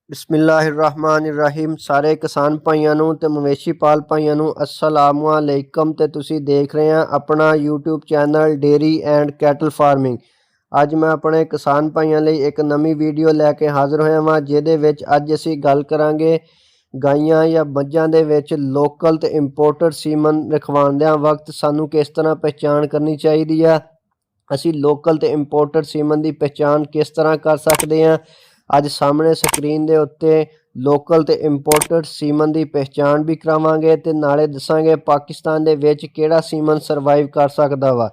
बिस्मिल्लाहिर्रहमानिर्रहीम। सारे किसान भाइयों नूं ते मवेशी पाल भाइयों नूं अस्सलामु अलैकुम। ते तुसी देख रहे हैं अपना YouTube channel dairy and cattle farming. अज मैं अपने किसान भाइयों लई एक नवी वीडियो लैके हाज़र होया वां, जिहदे विच अज असी गल करांगे गाइयां या मੱਝਾਂ दे विच लोकल ते इंपोर्टेड सीमन रखवाउंदियां वक्त सानू किस तरह पहचान करनी चाहिदी आ। असी लोकल ते इंपोर्टेड सीमन की पहचान किस तरह कर सकते हैं। अज सामने स्क्रीन के उत्ते लोकल ते इंपोर्टेड सीमन की पहचान भी करावांगे ते नाले दसांगे पाकिस्तान दे विच किहड़ा सीमन सरवाइव कर सकदा वा,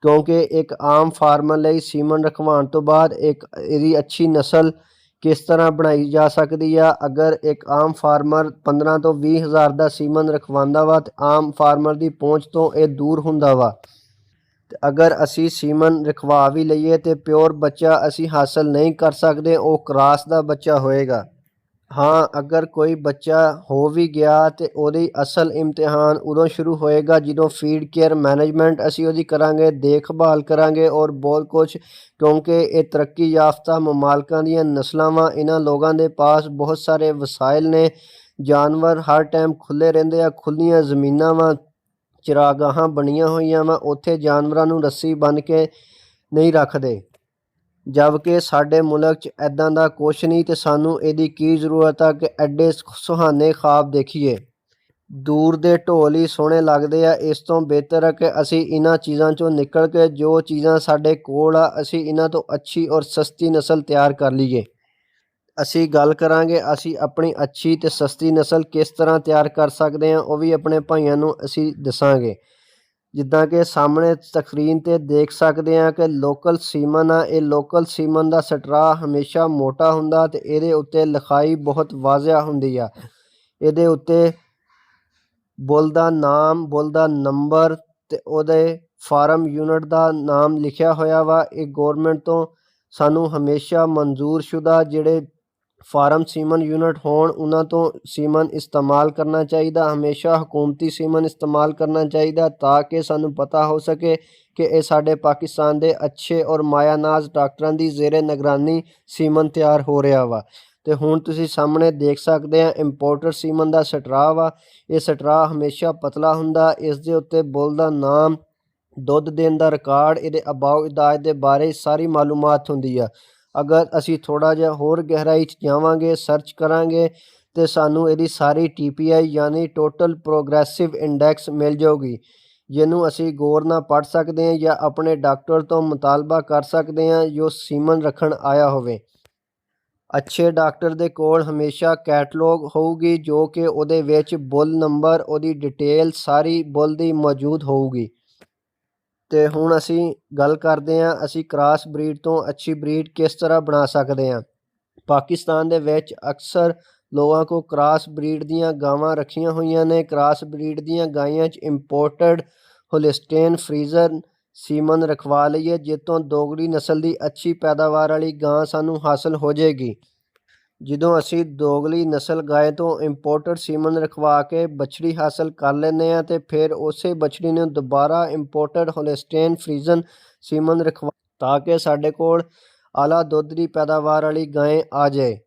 क्योंकि एक आम फार्मर लई सीमन रखवाउण तो बाद एक इहदी अच्छी नस्ल किस तरह बनाई जा सकती है। अगर एक आम फार्मर 15 तो 20 हज़ार का सीमन रखवांदा वा ते आम फार्मर की पहुँच तो यह दूर हुंदा वा। अगर असी सीमन रखवा भी लईए तो प्योर बच्चा असी हासिल नहीं कर सकते, वो क्रॉस का बच्चा होएगा। हाँ, अगर कोई बच्चा हो भी गया तो ਉਹਦੀ असल इम्तिहान उदों शुरू होएगा ਜਦੋਂ फीड केयर मैनेजमेंट असी ਉਹਦੀ करांगे, देखभाल करांगे और बहुत कुछ, क्योंकि ये तरक्की याफ्ता ममालकां ਦੀਆਂ नस्लां वा। इन्हां लोगों के पास बहुत सारे वसाइल ने, जानवर हर टाइम खुले रहंदे आ, खुलियां ज़मीनां वा, चरागाहां बनिया होईयां वा, उत्थे जानवरां नूं रस्सी बन के नहीं रखते, जबकि साडे मुल्क च ऐदां दा कुछ नहीं। तो सानू इहदी की जरूरत आ कि एडे सुहाने ख्वाब देखिए। दूर दे ढोल ही सोहणे लगदे आ, इस तो बेहतर है कि असी इन्हां चीज़ां चों निकल के जो चीज़ां साडे कोल आ असी इन्हां तो अच्छी और सस्ती नस्ल तैयार कर लीए। असी गल करांगे असी अपनी अच्छी ते सस्ती नस्ल किस तरह तैयार कर सकते हैं, वह भी अपने भाइयों नूं असी दसांगे। जिद्दां कि सामने स्क्रीन ते देख सकते हैं कि लोकल सीमन आ, ये लोकल सीमन का स्ट्रा हमेशा मोटा हुंदा ते इहदे उत्ते लिखाई बहुत वाजिया हुंदी आ। इहदे उत्ते बुल दा नाम, बुल दा नंबर ते उहदे फार्म यूनिट का नाम लिखिया होया वा। ये गौरमेंट तो सानू हमेशा मंजूर शुदा जिहड़े फार्म सीमन यूनिट होण उन्हां तो सीमन इस्तेमाल करना चाहिए। हमेशा हुकूमती सीमन इस्तेमाल करना चाहिए ताकि सानू पता हो सके कि ये साडे पाकिस्तान दे अच्छे और मायानाज डॉक्टरां दी ज़ेरे निगरानी सीमन तैयार हो रहा वा। तो हुण तुसीं सामने देख सकते हैं इंपोर्टेड सीमन का स्ट्रा वा। ये स्ट्रा हमेशा पतला हुंदा, इस दे उत्ते बुल दा नाम, दुध देण दा रिकॉर्ड, इहदे अबाउ इदाज दे बारे सारी मालूमात हुंदी आ। अगर असी थोड़ा जिहा होर गहराई च जावांगे, सर्च करांगे तो सानू इहदी सारी TPI यानी टोटल प्रोग्रेसिव इंडैक्स मिल जाऊगी, जिन्हों असी गौर नाल पढ़ सकते हैं या अपने डॉक्टर तो मुतालबा कर सकते हैं जो सीमन रखण आया होवे। अच्छे डॉक्टर दे कोल हमेशा कैटलॉग होगी जो कि उहदे विच बुल नंबर, उहदी डिटेल सारी बुल दी मौजूद होगी। तो हुण असी गल करते हैं असी क्रॉस ब्रीड तो अच्छी ब्रीड किस तरह बना सकते हैं। पाकिस्तान दे विच अक्सर लोगों को क्रॉस ब्रीड दियाँ गावां रखियां हुईयां ने। क्रॉस ब्रीड दियाँ गाइयां च इंपोर्टेड होलिस्टेन फ्रीजन सीमन रखवा लईए, जितों दोगली नस्ल की अच्छी पैदावार वाली गां सानू हासिल हो जाएगी। ਜਦੋਂ ਅਸੀਂ ਦੋਗਲੀ ਨਸਲ ਗਾਂ ਤੋਂ ਇੰਪੋਰਟਡ ਸੀਮਨ ਰਖਵਾ ਕੇ ਬਛੜੀ ਹਾਸਲ ਕਰ ਲੈਂਦੇ ਹਾਂ ਤੇ ਫਿਰ ਉਸੇ ਬਛੜੀ ਨੂੰ ਦੁਬਾਰਾ ਇੰਪੋਰਟਡ ਹੋਲਿਸਟੇਨ ਫਰੀਜ਼ਨ ਸੀਮਨ ਰਖਵਾ ਤਾਂ ਕਿ ਸਾਡੇ ਕੋਲ ਆਲਾ ਦੁੱਧ ਦੀ ਪੈਦਾਵਾਰ ਵਾਲੀ ਗਾਂ ਆ ਜਾਏ।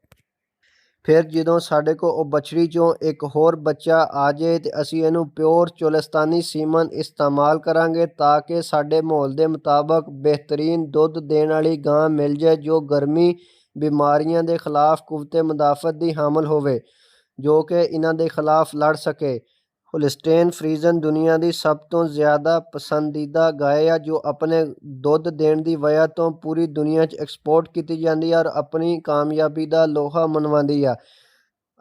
ਫਿਰ ਜਦੋਂ ਸਾਡੇ ਕੋਲ ਉਹ ਬਛੜੀ ਚੋਂ ਇੱਕ ਹੋਰ ਬੱਚਾ ਆ ਜਾਏ ਤੇ ਅਸੀਂ ਇਹਨੂੰ ਪਿਓਰ ਚੋਲਿਸਤਾਨੀ ਸੀਮਨ ਇਸਤੇਮਾਲ ਕਰਾਂਗੇ ਤਾਂ ਕਿ ਸਾਡੇ ਮਾਹੌਲ ਦੇ ਮੁਤਾਬਕ ਬਿਹਤਰੀਨ ਦੁੱਧ ਦੇਣ ਵਾਲੀ ਗਾਂ ਮਿਲ ਜਾਏ ਜੋ ਗਰਮੀ बीमारियां के खिलाफ कुव्वते मुदाफ़त की हामिल होवे, जो कि इन्हां दे खिलाफ लड़ सके। होलिस्टेन फ्रीजन दुनिया की सब तो ज़्यादा पसंदीदा गाय है जो अपने दुध देण की वजह तो पूरी दुनिया एक्सपोर्ट की जाती है और अपनी कामयाबी का लोहा मनवाती है।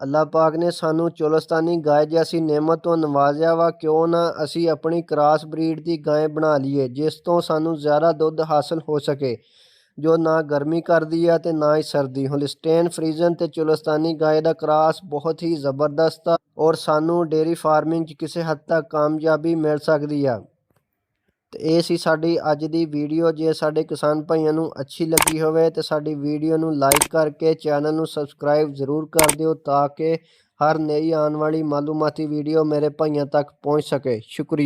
अल्लाह पाक ने सानू चोलिस्तानी गाय जैसी नेमत तो नवाजा वा, क्यों ना असी अपनी क्रॉस ब्रीड की गाय बना लीए जिस तो सानू ज़्यादा दुध हासिल हो सके, जो ना गर्मी करती है तो ना ही सर्दी। होलिस्टेन फ्रीजन ते चोलिस्तानी गाय का क्रॉस बहुत ही ज़बरदस्त है और सानू डेयरी फार्मिंग च किसी हद तक कामयाबी मिल सकती है। तो ये सी साडी अज दी वीडियो। जे साडे किसान भाइयों नूं अच्छी लगी होवे तो साडी वीडियो नूं लाइक करके चैनल नूं सबसक्राइब जरूर कर दिओ ताकि हर नई आने वाली मालूमाती वीडियो मेरे भाइयों तक पहुँच सके। शुक्रिया।